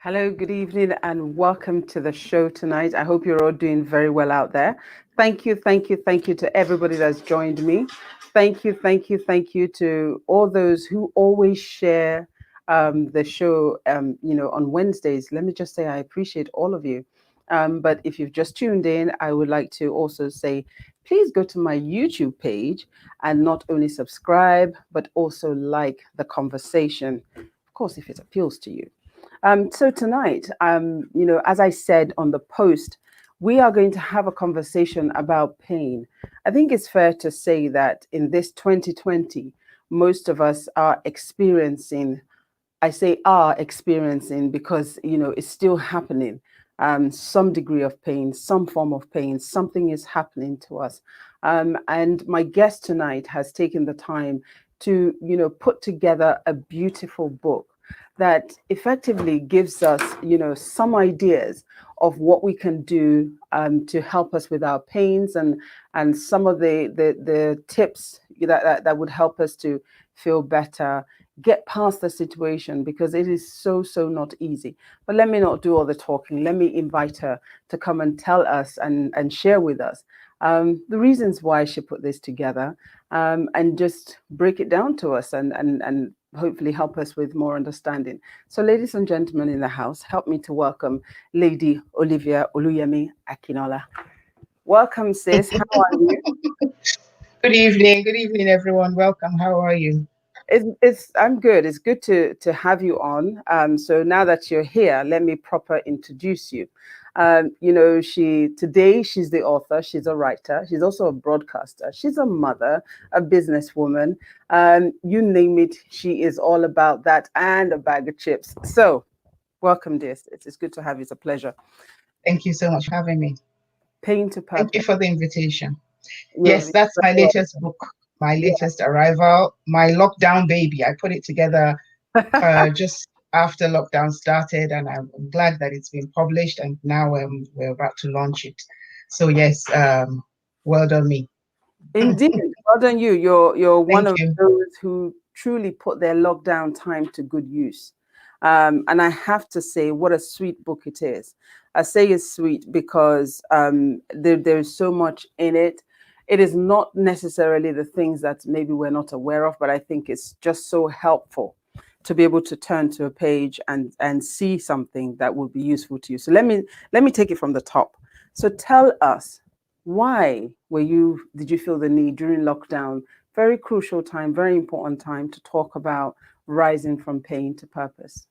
Hello, good evening, and welcome to the show tonight. I hope you're all doing very well out there. Thank you to everybody that's joined me. Thank you to all those who always share the show, on Wednesdays. Let me just say I appreciate all of you. But if you've just tuned in, I would like to also say, please go to my YouTube page and not only subscribe, but also like the conversation, of course, if it appeals to you. So tonight, as I said on the post, we are going to have a conversation about pain. I think it's fair to say that in this 2020, most of us are experiencing, I say are experiencing because, it's still happening. Some degree of pain, some form of pain, something is happening to us. And my guest tonight has taken the time to, put together a beautiful book that effectively gives us, some ideas of what we can do to help us with our pains and some of the tips that would help us to feel better, get past the situation, because it is so not easy. But let me not do all the talking. Let me invite her to come and tell us and share with us the reasons why she put this together, and just break it down to us and hopefully help us with more understanding. So, ladies and gentlemen in the house, help me to welcome Lady Olivia Oluyemi Akinola. Welcome, sis. How are you? Good evening, everyone. Welcome. How are you? It's I'm good. It's good to have you on. So now that you're here, let me proper introduce you. She's the author. She's a writer. She's also a broadcaster. She's a mother, a businesswoman. You name it, she is all about that and a bag of chips. So welcome, dear. It's good to have you. It's a pleasure. Thank you so much for having me. Pain to Thank you purpose. for the invitation. You're Yes, that's my very latest book, my welcome. latest arrival, my lockdown baby. I put it together Yeah. just after lockdown started, and I'm glad that it's been published, and now we're about to launch it. So yes, well done me. Indeed, well done you. You're one Thank of you. those who truly put their lockdown time to good use. And I have to say, what a sweet book it is. I say it's sweet because there's so much in it. It is not necessarily the things that maybe we're not aware of, but I think it's just so helpful to be able to turn to a page and see something that will be useful to you. So let me take it from the top. So tell us, why did you feel the need during lockdown, very crucial time, very important time, to talk about rising from pain to purpose?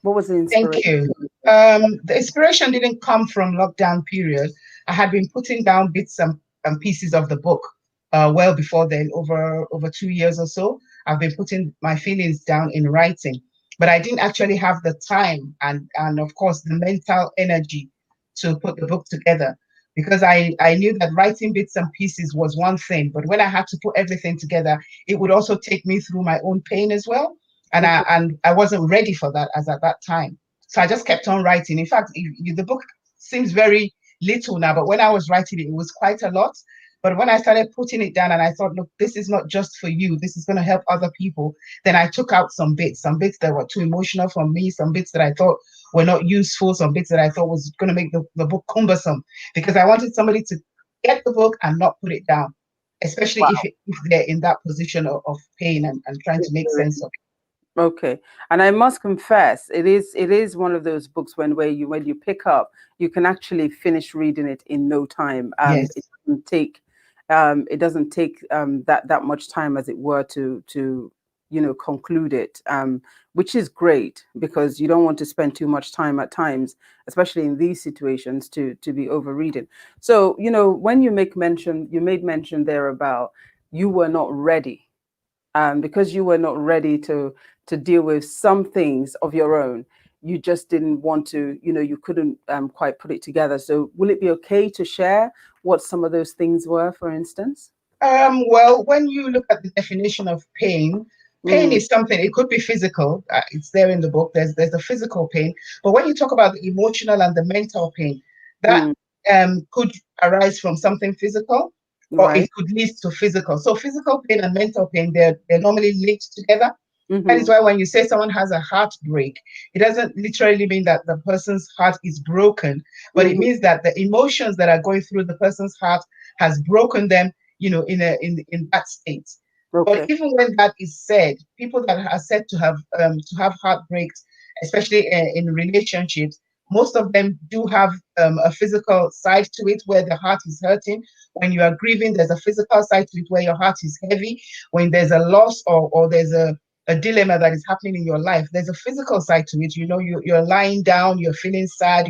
What was the Thank inspiration? you. The inspiration didn't come from lockdown period. I had been putting down bits and pieces of the book well before then, over 2 years or so. I've been putting my feelings down in writing, but I didn't actually have the time and of course the mental energy to put the book together because I knew that writing bits and pieces was one thing, but when I had to put everything together, it would also take me through my own pain as well. Okay. And I wasn't ready for that as at that time. So I just kept on writing. In fact, the book seems very little now, but when I was writing it, it was quite a lot. But when I started putting it down and I thought, look, this is not just for you, this is going to help other people, then I took out some bits that were too emotional for me, some bits that I thought were not useful, some bits that I thought was going to make the book cumbersome, because I wanted somebody to get the book and not put it down, especially Wow. if they're in that position of pain and trying to make sense of Okay. And I must confess, it is one of those books when you pick up, you can actually finish reading it in no time. it. Yes. It doesn't take that much time, as it were, to conclude it, which is great because you don't want to spend too much time at times, especially in these situations, to be overreading. So, when you made mention there about you were not ready, because you were not ready to deal with some things of your own. You just didn't want to, you couldn't quite put it together. So will it be okay to share what some of those things were, for instance? Well, when you look at the definition of pain, pain Mm, is something. It could be physical. It's there in the book. There's the physical pain, but when you talk about the emotional and the mental pain, that mm, could arise from something physical, or it right. could lead to physical. So physical pain and mental pain, they're normally linked together. That is Mm-hmm. why when you say someone has a heartbreak, it doesn't literally mean that the person's heart is broken, but it Mm-hmm. means that the emotions that are going through the person's heart has broken them, in that state. But Okay. even when that is said, people that are said to have heartbreaks, especially in relationships, most of them do have a physical side to it where the heart is hurting. When you are grieving, there's a physical side to it where your heart is heavy. When there's a loss or there's a dilemma that is happening in your life, there's a physical side to it. You're lying down, you're feeling sad,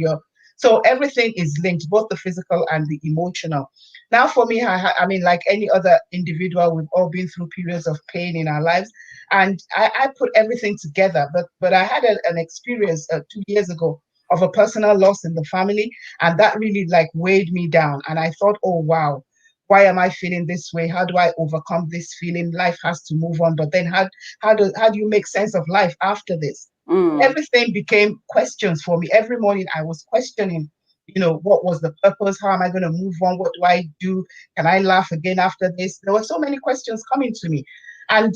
so everything is linked, both the physical and the emotional. Now, for me, I mean, like any other individual, we've all been through periods of pain in our lives, and I put everything together. But I had an experience 2 years ago of a personal loss in the family, and that really like weighed me down. And I thought, oh wow, why am I feeling this way? How do I overcome this feeling? Life has to move on. But then how do you make sense of life after this? Mm. Everything became questions for me. Every morning I was questioning, what was the purpose? How am I going to move on? What do I do? Can I laugh again after this? There were so many questions coming to me. And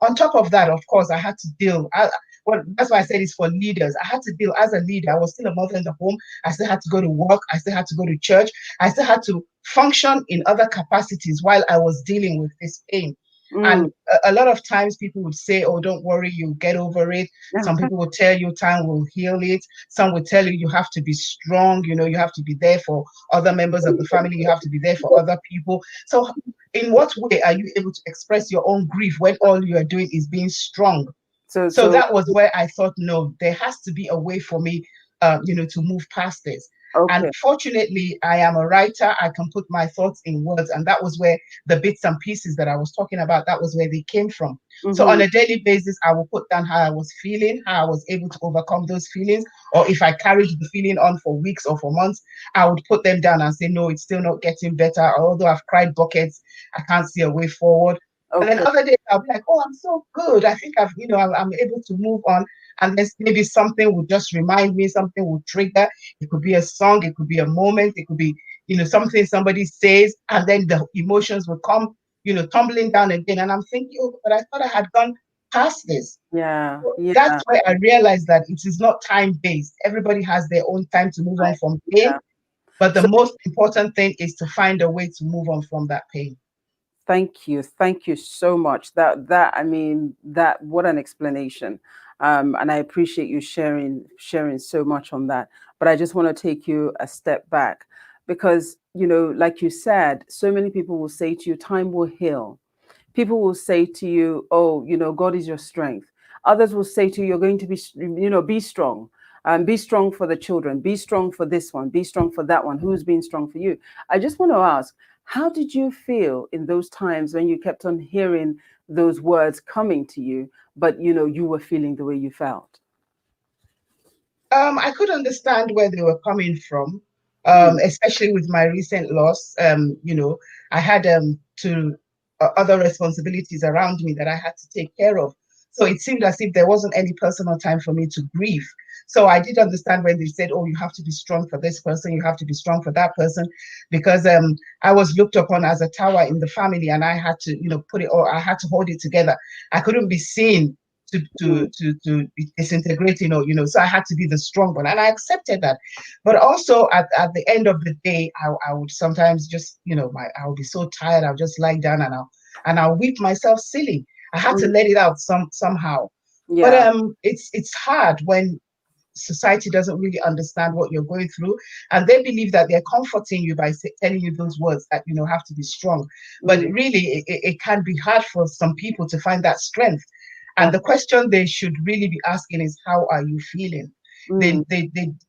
on top of that, of course, I had to deal. Well, that's why I said it's for leaders. I had to deal as a leader. I was still a mother in the home. I still had to go to work. I still had to go to church. I still had to function in other capacities while I was dealing with this pain. And Mm. a lot of times people would say, oh, don't worry, you get over it. Some people will tell you time will heal it. Some will tell you you have to be strong, you have to be there for other members of the family, you have to be there for other people. So, in what way are you able to express your own grief when all you are doing is being strong? So, So so, that was where I thought, no, there has to be a way for me, to move past this. And okay. fortunately, I am a writer. I can put my thoughts in words. And that was where the bits and pieces that I was talking about, that was where they came from. So Mm-hmm. on a daily basis, I will put down how I was feeling, how I was able to overcome those feelings. Or if I carried the feeling on for weeks or for months, I would put them down and say, no, it's still not getting better. Although I've cried buckets, I can't see a way forward. And then Okay. other days I'll be like, oh, I'm so good. I think I'm able to move on. And then maybe something will just remind me, something will trigger. It could be a song, it could be a moment, it could be, something somebody says, and then the emotions will come, tumbling down again. And I'm thinking, oh, but I thought I had gone past this. Yeah. So Yeah. that's why I realized that it is not time based. Everybody has their own time to move on Right. from pain. Yeah. But the So most important thing is to find a way to move on from that pain. thank you. Thank you so much. I mean, that, what an explanation. And I appreciate you sharing so much on that. But I just want to take you a step back because, like you said, so many people will say to you, time will heal. People will say to you, oh, God is your strength. Others will say to you, you're going to be, be strong. Be strong for the children. Be strong for this one. Be strong for that one. Who's being strong for you? I just want to ask, how did you feel in those times when you kept on hearing those words coming to you, but you were feeling the way you felt? I could understand where they were coming from, Mm, especially with my recent loss. I had to other responsibilities around me that I had to take care of. So it seemed as if there wasn't any personal time for me to grieve. So I did understand when they said, "Oh, you have to be strong for this person, you have to be strong for that person," because I was looked upon as a tower in the family, and I had to, put it, or I had to hold it together. I couldn't be seen mm, to be disintegrating, or so I had to be the strong one, and I accepted that. But also at the end of the day, I would sometimes just, I would be so tired, I'll just lie down and I'll weep myself silly. I had to mm. let it out somehow. But Yeah. it's hard when society doesn't really understand what you're going through, and they believe that they're comforting you by telling you those words that have to be strong. But Mm, really, it can be hard for some people to find that strength. And that's the question they should really be asking is, how are you feeling? mm,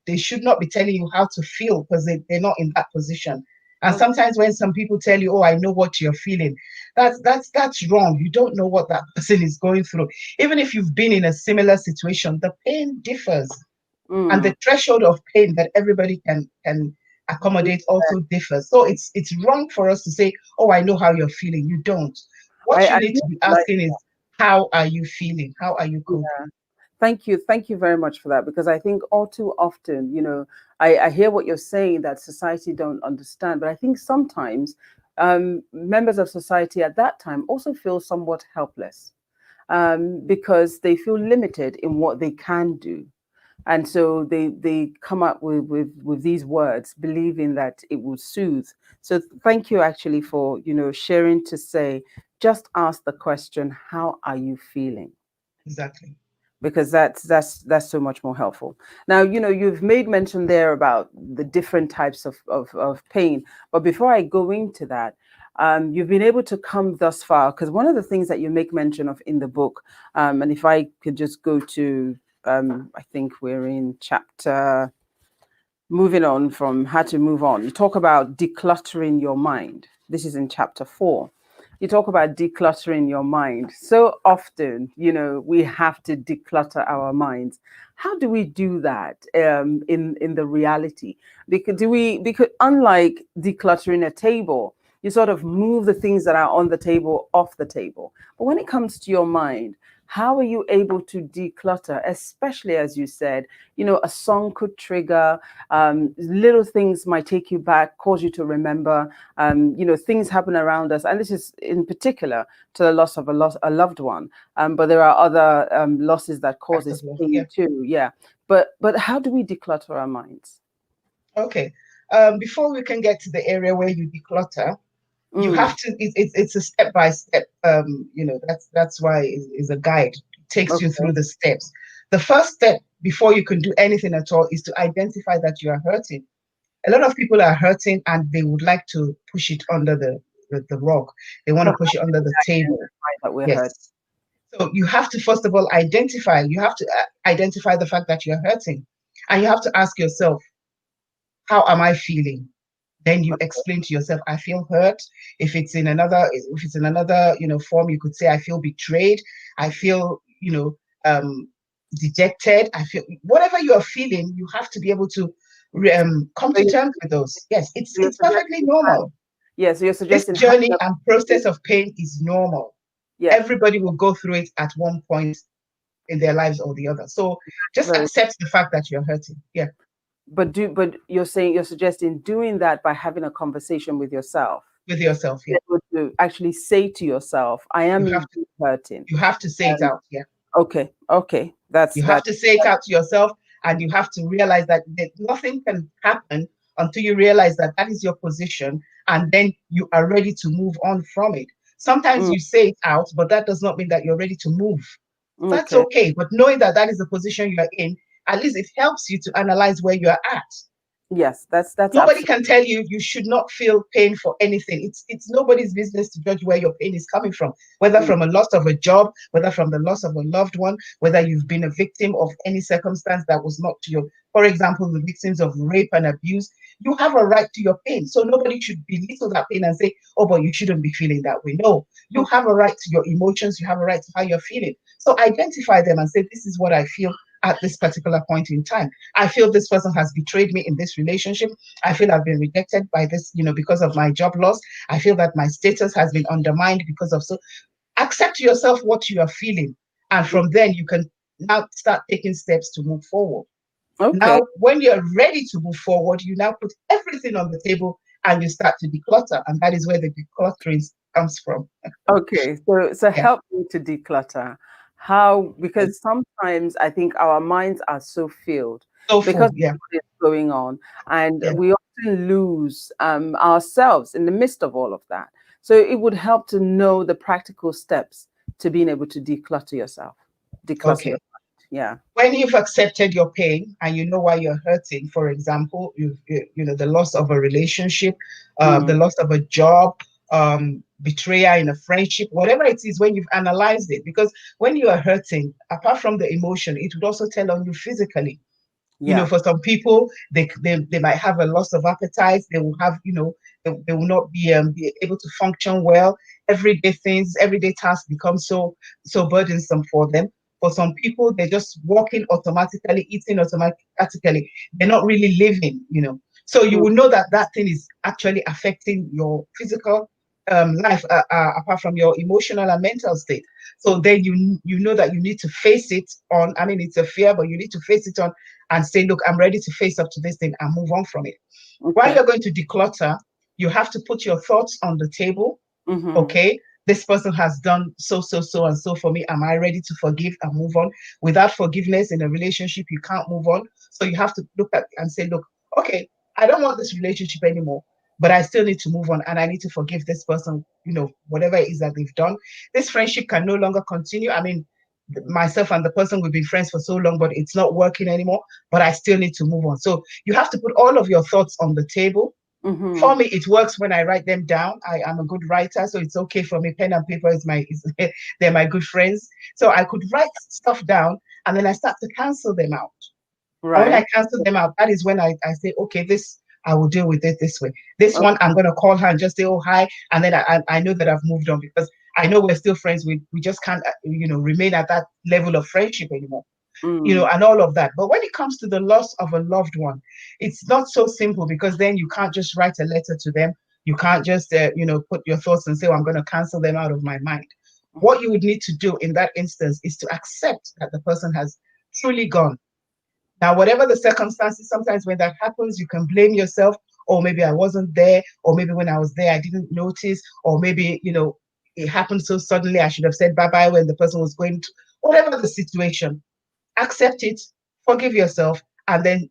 They should not be telling you how to feel, because they're not in that position. And okay. sometimes when some people tell you, oh, I know what you're feeling, that's wrong. You don't know what that person is going through. Even if you've been in a similar situation, the pain differs, and Mm. the threshold of pain that everybody can accommodate also differs. So it's wrong for us to say, oh, I know how you're feeling. You don't. What I you need hear to be you like, asking is, how are you feeling? How are you coping? yeah. Thank you very much for that, because I think all too often, I hear what you're saying, that society don't understand, but I think sometimes members of society at that time also feel somewhat helpless. because they feel limited in what they can do. And so they come up with these words, believing that it will soothe. So thank you actually for, sharing to say, just ask the question, how are you feeling? Exactly. Because that's so much more helpful. Now, you've made mention there about the different types of pain, but before I go into that, you've been able to come thus far, because one of the things that you make mention of in the book, and if I could just go to, I think we're in chapter, moving on from how to move on, you talk about decluttering your mind. This is in chapter 4. You talk about decluttering your mind. So often, we have to declutter our minds. How do we do that in the reality? Because unlike decluttering a table, you sort of move the things that are on the table off the table. But when it comes to your mind, how are you able to declutter, especially as you said, a song could trigger, little things might take you back, cause you to remember, things happen around us. And this is in particular to the loss of a loved one. But there are other losses that Act of causes love. Yeah. pain too. Yeah. But how do we declutter our minds? Okay. Before we can get to the area where you declutter, you Mm, have to. It's a step by step. That's why it's a guide. It takes you okay. through the steps. The first step before you can do anything at all is to identify that you are hurting. A lot of people are hurting and they would like to push it under the rug. They want So to how push it under do the we table. identify that we're hurt? Yes. So you have to first of all identify. You have to identify the fact that you're hurting, and you have to ask yourself, how am I feeling? Then you explain to yourself, I feel hurt. If it's in another form, you could say, I feel betrayed. I feel dejected. I feel whatever you are feeling. You have to be able to come So to you're, terms with those. Yes, it's so you're it's perfectly suggesting, normal. yeah, so you're This suggesting having journey a and conversation. process of pain is normal. Yeah, Everybody will go through it at one point in their lives or the other. So just very. accept the fact that you're hurting. Yeah, But you're suggesting doing that by having a conversation with yourself. with yourself. Yeah, Be able to actually say to yourself, I you am have indeed hurting. you have to say it Um, out. Yeah. okay, that's You have that. to say it out to yourself, and you have to realize that nothing can happen until you realize that that is your position, and then you are ready to move on from it. Sometimes Mm, you say it out, but that does not mean that you're ready to move. That's okay, okay. But knowing that that is the position you're in, at least it helps you to analyze where you're at. yes, that's Nobody absolutely. can tell you you should not feel pain for anything. It's nobody's business to judge where your pain is coming from, whether Mm, from a loss of a job, whether from the loss of a loved one, whether you've been a victim of any circumstance that was not to your, for example, the victims of rape and abuse. You have a right to your pain. So nobody should belittle that pain and say, oh, but you shouldn't be feeling that way. No, you mm, have a right to your emotions. You have a right to how you're feeling. So identify them and say, this is what I feel at this particular point in time. I feel this person has betrayed me in this relationship. I feel I've been rejected by this, because of my job loss. I feel that my status has been undermined because of so. Accept yourself what you are feeling. And mm. from then you can now start taking steps to move forward. Okay, Now, when you're ready to move forward, you now put everything on the table and you start to declutter. And that is where the decluttering comes from. okay. So Yeah. help me to declutter. How? Okay. Because sometimes I think our minds are so filled So because full. of Yeah. what is going on, and Yeah. we often lose ourselves in the midst of all of that. So it would help to know the practical steps to being able to declutter yourself, declutter your Okay. mind. Yeah. When you've accepted your pain and you know why you're hurting, for example, the loss of a relationship, the Mm, loss of a job, betrayal in a friendship, whatever it is, when you've analyzed it, because when you are hurting, apart from the emotion, it would also tell on you physically. yeah. For some people, they might have a loss of appetite. They will have, they will not be able to function well. Everyday things, everyday tasks become so burdensome for them. For some people, they're just walking automatically, eating automatically. They're not really living. So you Mm, will know that that thing is actually affecting your physical life, apart from your emotional and mental state. So then you know that you need to face it on. I mean, it's a fear, but you need to face it on and say, look, I'm ready to face up to this thing and move on from it. While okay. you're going to declutter, you have to put your thoughts on the table, Mm-hmm. okay? this person has done so and so for me. Am I ready to forgive and move on? Without forgiveness in a relationship, you can't move on. So you have to look at and say, look, okay, I don't want this relationship anymore, but I still need to move on and I need to forgive this person, whatever it is that they've done. This friendship can no longer continue. I mean, myself and the person, we've been friends for so long, but it's not working anymore, but I still need to move on. So you have to put all of your thoughts on the table. For me, it works when I write them down. I am a good writer, so it's okay for me. Pen and paper they're my good friends. So I could write stuff down and then I start to cancel them out. And when Right. I cancel them out, that is when I say, okay, this I will deal with it this way. This one, I'm Okay. going to call her and just say, oh, hi. And then I know that I've moved on because I know we're still friends. We just can't, remain at that level of friendship anymore, Mm. and all of that. But when it comes to the loss of a loved one, it's not so simple because then you can't just write a letter to them. You can't just, put your thoughts and say, oh, I'm going to cancel them out of my mind. What you would need to do in that instance is to accept that the person has truly gone. Now, whatever the circumstances, sometimes when that happens, you can blame yourself, or maybe I wasn't there, or maybe when I was there, I didn't notice, or maybe, it happened so suddenly, I should have said bye-bye when the person was going to, whatever the situation, accept it, forgive yourself, and then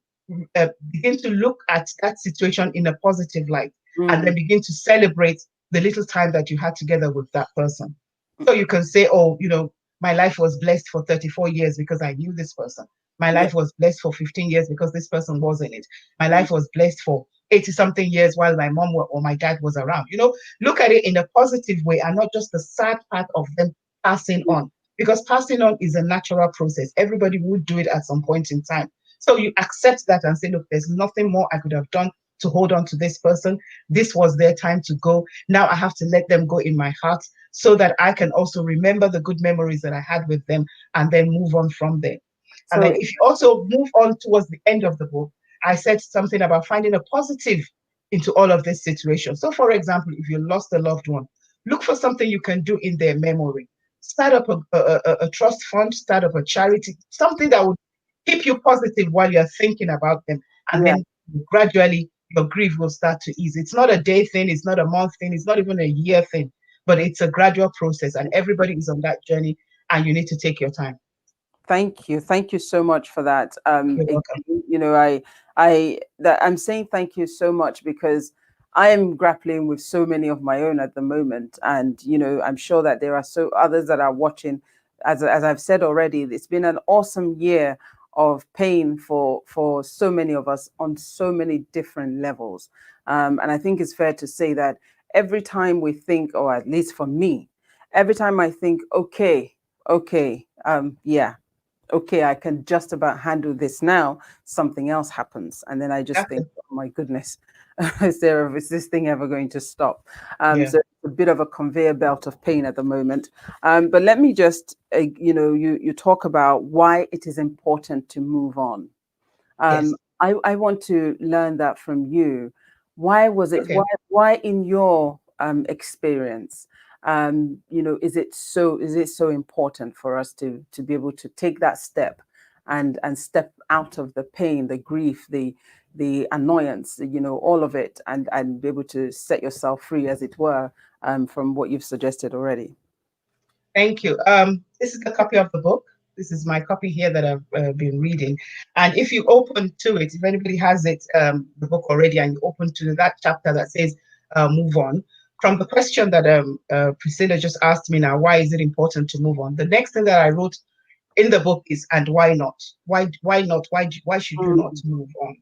begin to look at that situation in a positive light, and then Mm. begin to celebrate the little time that you had together with that person. So you can say, oh, my life was blessed for 34 years because I knew this person. My Yeah. life was blessed for 15 years because this person was in it. My Mm. life was blessed for 80 something years while my mom or my dad was around. Look at it in a positive way and not just the sad part of them passing on, because passing on is a natural process. Everybody would do it at some point in time. So you accept that and say, look, there's nothing more I could have done to hold on to this person. This was their time to go. Now I have to let them go in my heart so that I can also remember the good memories that I had with them and then move on from there. And then So if you also move on towards the end of the book, I said something about finding a positive into all of this situation. So for example, if you lost a loved one, look for something you can do in their memory. Start up a trust fund, start up a charity, something that would keep you positive while you're thinking about them. And yeah. then gradually your grief will start to ease. It's not a day thing, it's not a month thing, it's not even a year thing, but it's a gradual process and everybody is on that journey and you need to take your time. Thank you so much for that. You're welcome. Again, I'm saying thank you so much because I am grappling with so many of my own at the moment, and I'm sure that there are so others that are watching. As I've said already, it's been an awesome year of pain for so many of us on so many different levels, and I think it's fair to say that every time we think, or at least for me, every time I think, okay, yeah, okay, I can just about handle this now, something else happens. And then I just think, Exactly. oh my goodness, is this thing ever going to stop? Yeah. So it's a bit of a conveyor belt of pain at the moment. But let me just, you talk about why it is important to move on. Yes. I want to learn that from you. Why was it? Okay. Why in your experience, is it so important for us to be able to take that step and step out of the pain, the grief, the annoyance, all of it, and be able to set yourself free, as it were, from what you've suggested already. Thank you. This is a copy of the book. This is my copy here that I've been reading. And if you open to it, if anybody has it, the book already, and you open to that chapter that says move on, from the question that Priscilla just asked me now, why is it important to move on? The next thing that I wrote in the book is, and why not? Why not? Why should you not Mm, move on?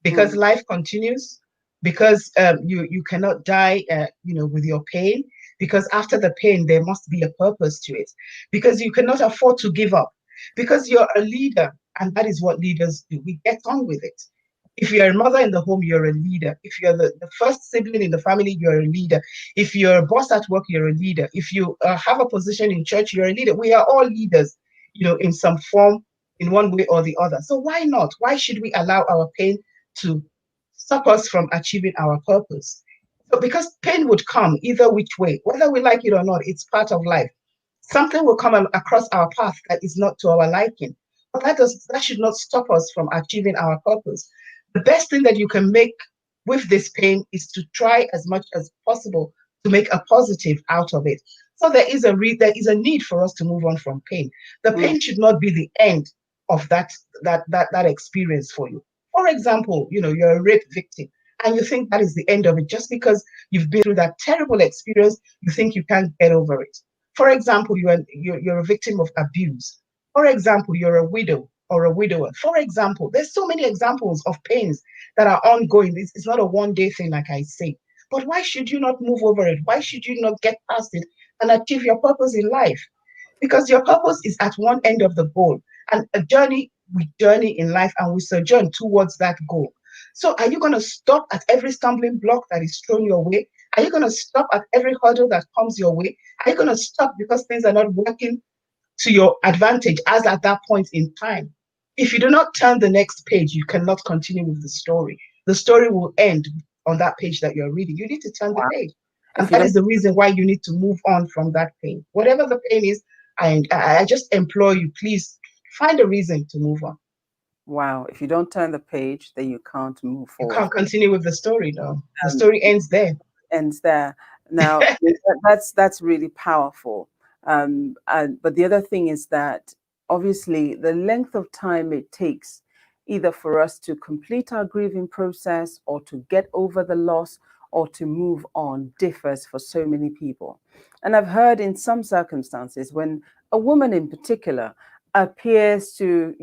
Because mm, life continues, because you cannot die with your pain, because after the pain there must be a purpose to it, because you cannot afford to give up, because you're a leader, and that is what leaders do. We get on with it. If you're a mother in the home, you're a leader. If you're the first sibling in the family, you're a leader. If you're a boss at work, you're a leader. If you have a position in church, you're a leader. We are all leaders, in some form, in one way or the other. So why not? Why should we allow our pain to stop us from achieving our purpose? So because pain would come either which way, whether we like it or not, it's part of life. Something will come across our path that is not to our liking. But that should not stop us from achieving our purpose. The best thing that you can make with this pain is to try as much as possible to make a positive out of it. So there is a need for us to move on from pain. The Mm, pain should not be the end of that experience for you. For example, you're a rape victim and you think that is the end of it just because you've been through that terrible experience, you think you can't get over it. For example, you're a victim of abuse. For example, you're a widow or a widower. For example, there's so many examples of pains that are ongoing. It's not a one-day thing, like I say. But why should you not move over it? Why should you not get past it and achieve your purpose in life? Because your purpose is at one end of the goal, and a journey, we journey in life and we sojourn towards that goal. So are you going to stop at every stumbling block that is thrown your way? Are you going to stop at every hurdle that comes your way? Are you going to stop because things are not working to your advantage as at that point in time? If you do not turn the next page, you cannot continue with the story. The story will end on that page that you're reading. You need to turn the wow. page. And If you that don't, is the reason why you need to move on from that pain. Whatever the pain is, I just implore you, please find a reason to move on. wow, if you don't turn the page, then you can't move You forward. can't continue with the story, no. The Um, story ends there. ends there. Now, that's really powerful. But the other thing is that obviously the length of time it takes either for us to complete our grieving process or to get over the loss or to move on differs for so many people. And I've heard in some circumstances when a woman in particular appears to,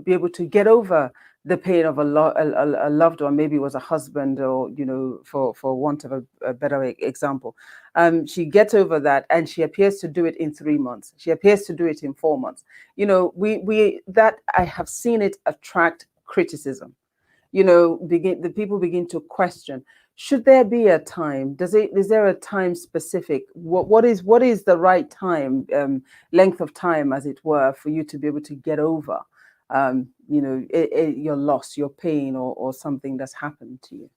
be able to get over the pain of a loved one, maybe it was a husband, or for want of a better example, she gets over that and she appears to do it in 3 months, she appears to do it in 4 months. We that I have seen it attract criticism. The people begin to question, should there be a time, is there a time specific, what is the right time, length of time, as it were, for you to be able to get over your loss, your pain, or something that's happened to you,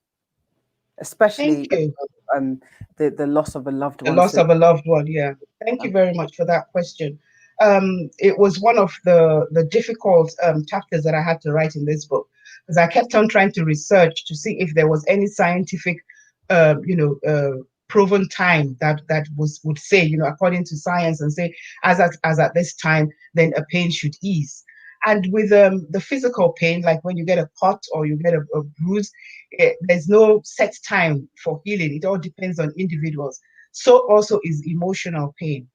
Thank especially you. um the loss of a loved The one. loss So of a loved one, yeah. Thank you very much for that question. It was one of the difficult chapters that I had to write in this book, because I kept on trying to research to see if there was any scientific, proven time that would say, according to science, and say as at this time, then a pain should ease. And with the physical pain, like when you get a cut or you get a bruise, there's no set time for healing. It all depends on individuals. So also is emotional pain.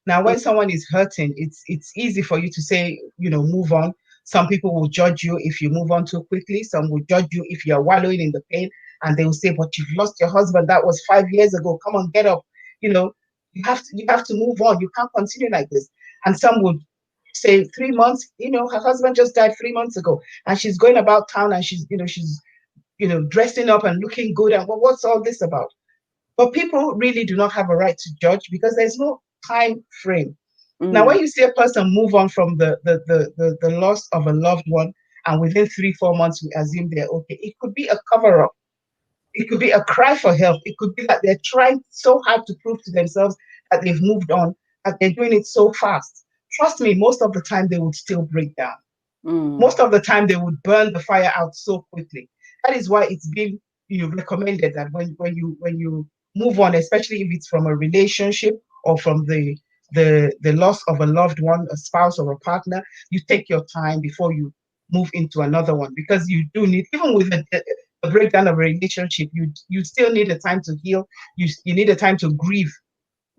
Now, when someone is hurting, it's easy for you to say, move on. Some people will judge you if you move on too quickly. Some will judge you if you're wallowing in the pain, and they will say, "But you've lost your husband. That was 5 years ago. Come on, get up." You know, you have to move on. You can't continue like this. And some would say 3 months. Her husband just died 3 months ago, and she's going about town, and she's dressing up and looking good. And what's all this about? But people really do not have a right to judge because there's no time frame. Now, mm, when you see a person move on from the loss of a loved one, and within 3-4 months we assume they're okay, it could be a cover up. It could be a cry for help. It could be that they're trying so hard to prove to themselves that they've moved on, that they're doing it so fast. Trust me, most of the time they would still break down. mm, Most of the time they would burn the fire out so quickly. That is why it's been recommended that when you move on, especially if it's from a relationship or from the loss of a loved one, a spouse or a partner, you take your time before you move into another one, because you do need, even with a breakdown of a relationship, you still need a time to heal. You need a time to grieve.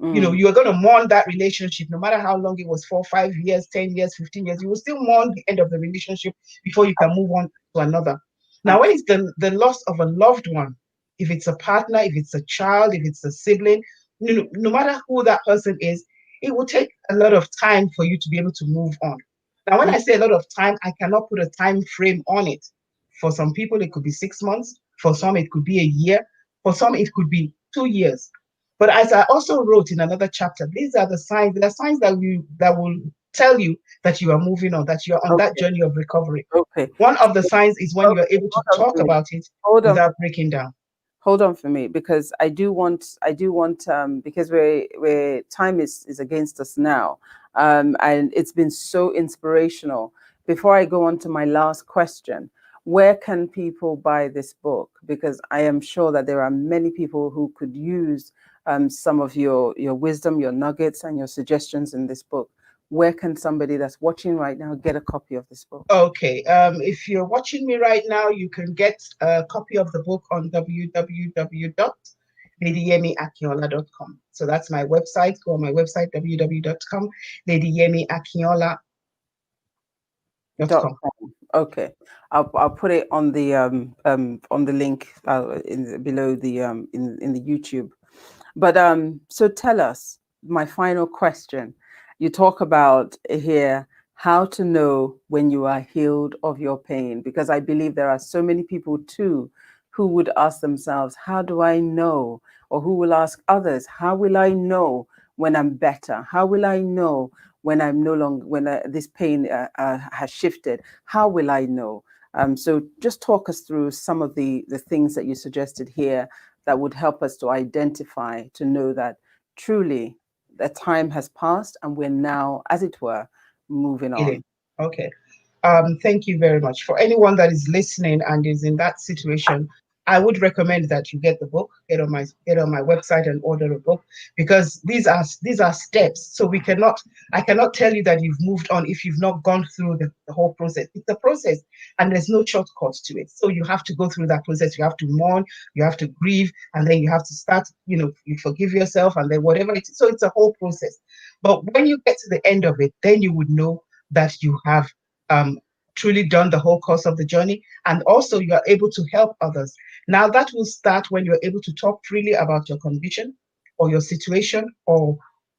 mm. You are going to mourn that relationship no matter how long it was, 4 5 years, 10 years, 15 years. You will still mourn the end of the relationship before you can move on to another. Now, when it's the loss of a loved one, if it's a partner, if it's a child, if it's a sibling, no matter who that person is, it will take a lot of time for you to be able to move on. Now, when I say a lot of time, I cannot put a time frame on it. For some people it could be 6 months, for some it could be a year, for some it could be 2 years. But as I also wrote in another chapter, these are the signs. There are signs that will tell you that you are moving on, that you are on that Okay, journey of recovery. okay. One of the signs is when you Okay, are able to hold on talk for me. about it Hold on. without breaking down. Hold on for me, because I do want because we're time is against us now, and it's been so inspirational. Before I go on to my last question, where can people buy this book? Because I am sure that there are many people who could use some of your wisdom, your nuggets, and your suggestions in this book, where can somebody that's watching right now get a copy of this book? Okay. If you're watching me right now, you can get a copy of the book on www.ladyemiakinola.com. So that's my website. Go on my website, www.com, ladyemiakinola.com. .com. Okay, I'll put it on the link below the in the YouTube. But so tell us, my final question. You talk about here how to know when you are healed of your pain, because I believe there are so many people too who would ask themselves, how do I know? Or who will ask others, how will I know when I'm better? How will I know when I'm no longer, when this pain has shifted? How will I know? So just talk us through some of the things that you suggested here that would help us to identify, to know that truly the time has passed and we're now, as it were, moving on. Healing. Okay. Thank you very much. For anyone that is listening and is in that situation, I would recommend that you get the book, get on my website and order a book, because these are steps. So I cannot tell you that you've moved on if you've not gone through the whole process. It's a process and there's no shortcuts to it. So you have to go through that process. You have to mourn, you have to grieve, and then you have to start, you forgive yourself, and then whatever it is. So it's a whole process. But when you get to the end of it, then you would know that you have um, truly done the whole course of the journey, and also you are able to help others. Now, that will start when you're able to talk freely about your condition or your situation or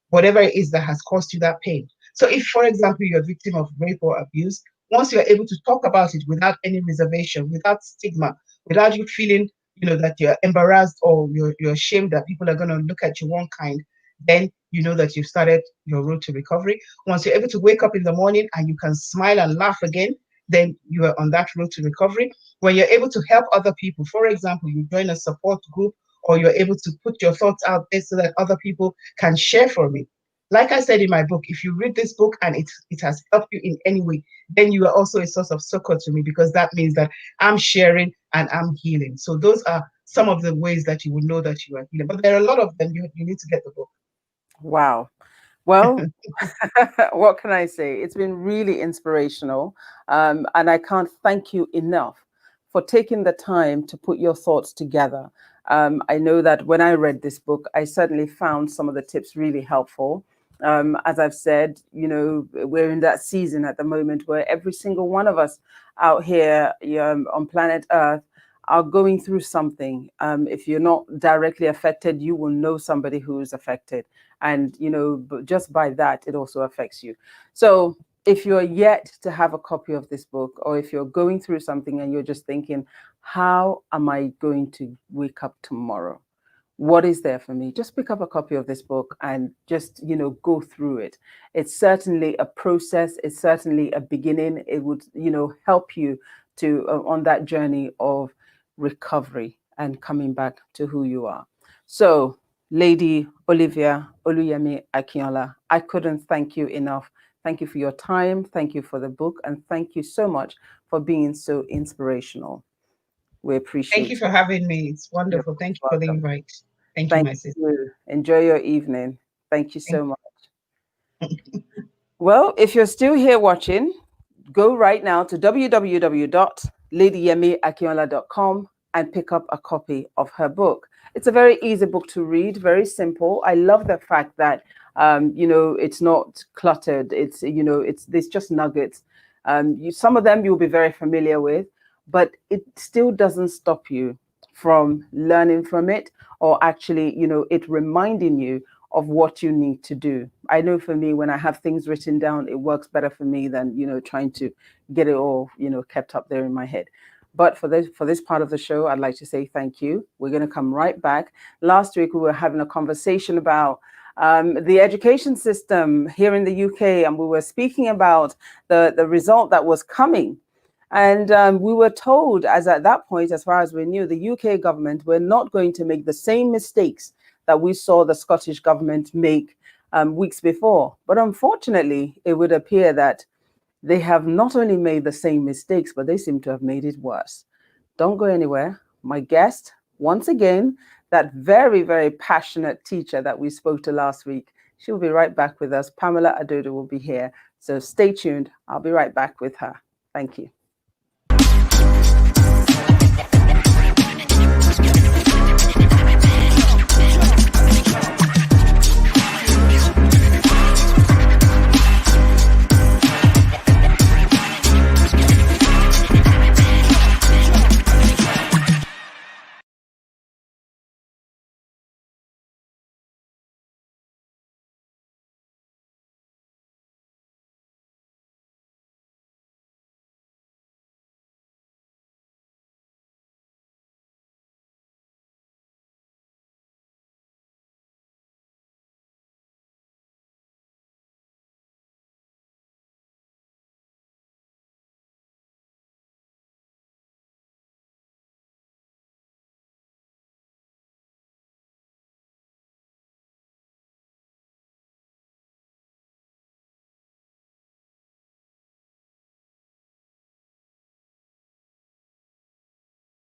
whatever it is that has caused you that pain. So, if, for example, you're a victim of rape or abuse, once you're able to talk about it without any reservation, without stigma, without you feeling, that you're embarrassed or you're ashamed that people are going to look at you one kind, then you know that you've started your road to recovery. Once you're able to wake up in the morning and you can smile and laugh again, then you are on that road to recovery. When you're able to help other people, for example, you join a support group, or you're able to put your thoughts out there so that other people can share from it. Like I said in my book, if you read this book and it has helped you in any way, then you are also a source of succor to me, because that means that I'm sharing and I'm healing. So those are some of the ways that you will know that you are healing. But there are a lot of them. You need to get the book. Wow. Well, what can I say? It's been really inspirational. And I can't thank you enough for taking the time to put your thoughts together. I know that when I read this book, I certainly found some of the tips really helpful. As I've said, we're in that season at the moment where every single one of us out here on planet Earth are going through something. If you're not directly affected, you will know somebody who is affected. And, just by that, it also affects you. So if you're yet to have a copy of this book, or if you're going through something and you're just thinking, how am I going to wake up tomorrow? What is there for me? Just pick up a copy of this book and just, go through it. It's certainly a process. It's certainly a beginning. It would, help you to on that journey of recovery and coming back to who you are. So, Lady Olivia Oluyemi Akinola, I couldn't thank you enough. Thank you for your time. Thank you for the book. And thank you so much for being so inspirational. We Thank you appreciate for it. having me. It's You're wonderful. most Thank you for the welcome. invite. Thank you, Thank my sister. you. Enjoy your evening. Thank you Thank so much. Well, if you're still here watching, go right now to www.ladyyemiakinola.com and pick up a copy of her book. It's a very easy book to read, very simple. I love the fact that it's not cluttered. It's just nuggets. Some of them you'll be very familiar with, but it still doesn't stop you from learning from it, or actually, it reminding you of what you need to do. I know for me, when I have things written down, it works better for me than, trying to get it all, kept up there in my head. But for this part of the show, I'd like to say thank you. We're going to come right back. Last week, we were having a conversation about the education system here in the UK, and we were speaking about the result that was coming. And we were told, as at that point, as far as we knew, the UK government were not going to make the same mistakes that we saw the Scottish government make weeks before. But unfortunately, it would appear that they have not only made the same mistakes, but they seem to have made it worse. Don't go anywhere. My guest, once again, that very, very passionate teacher that we spoke to last week. She'll be right back with us. Pamela Adodo will be here. So stay tuned. I'll be right back with her. Thank you.